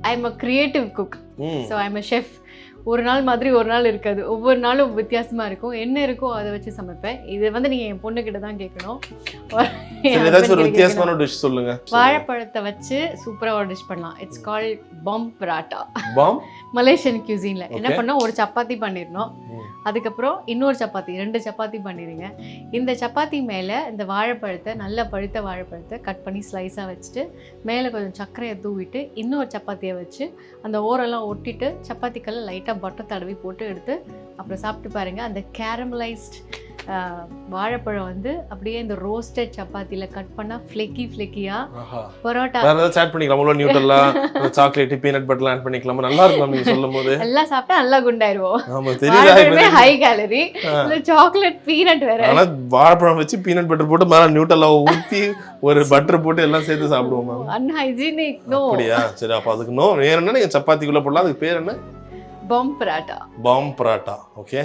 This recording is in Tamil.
I am a creative cook. So I am a chef. ஒரு நாள் மாதிரி ஒரு நாள் இருக்காது, ஒவ்வொரு நாளும் வித்தியாசமாக இருக்கும். என்ன இருக்கோ அதை வச்சு சமைப்பேன். இது வந்து நீங்கள் என் பொண்ணுக்கிட்ட தான் கேட்கணும். வித்தியாசமான டிஷ் சொல்லுங்க. வாழைப்பழத்தை வச்சு சூப்பராக ஒரு டிஷ் பண்ணலாம். இட்ஸ் கால் பாம் பராட்டா. பாம் மலேசியன் கியூசின்ல என்ன பண்ணோம், ஒரு சப்பாத்தி பண்ணிடணும், அதுக்கப்புறம் இன்னொரு சப்பாத்தி, 2 சப்பாத்தி பண்ணிடுங்க. இந்த சப்பாத்தி மேலே இந்த வாழைப்பழத்தை, நல்ல பழுத்த வாழைப்பழத்தை கட் பண்ணி ஸ்லைஸாக வச்சுட்டு மேலே கொஞ்சம் சர்க்கரையை தூவிட்டு இன்னொரு சப்பாத்தியை வச்சு அந்த ஓரெல்லாம் ஒட்டிட்டு சப்பாத்திக்கெல்லாம் லைட்டாக பட்டர் தடவி போட்டு எடுத்து அப்புறம் சாப்பிட்டு பாருங்கள். அந்த கேரமலைஸ்ட் வாழைப்பழம் வந்து அப்படியே இந்த ரோஸ்டட் சப்பாத்தியில் கட் பண்ணால் ஃப்ளெக்கியாக பரோட்டா ஆட் பண்ணிக்கலாம். நியூட்டல்லா, சாக்லேட், பீனட் பட்டர்லாம் ஆட் பண்ணிக்கலாம். நல்லா இருக்கும் நீங்க சொல்லும்போது. எல்லாம் சாப்பிட்டா நல்லா குண்டாயிருவோம். ஆமா தெரியுது, ஹை கேலரி. இந்த சாக்லேட் பீனட் வேற. ஆனா வாழைப்பழம் வச்சு பீனட் பட்டர் போட்டு மேல நியூட்டல்லா ஊத்தி ஒரு பட்டர் போட்டு எல்லாம் சேர்த்து சாப்பிடுவோம். அன்ஹைஜீனிக். நோ. அப்படியா? சரி, அப்ப அதுக்கு நோ. வேற என்ன நீங்க சப்பாத்திக்குள்ள போடலாம். அதுக்கு பேர் என்ன? பாம் பராட்டா. பாம் பராட்டா. ஓகே.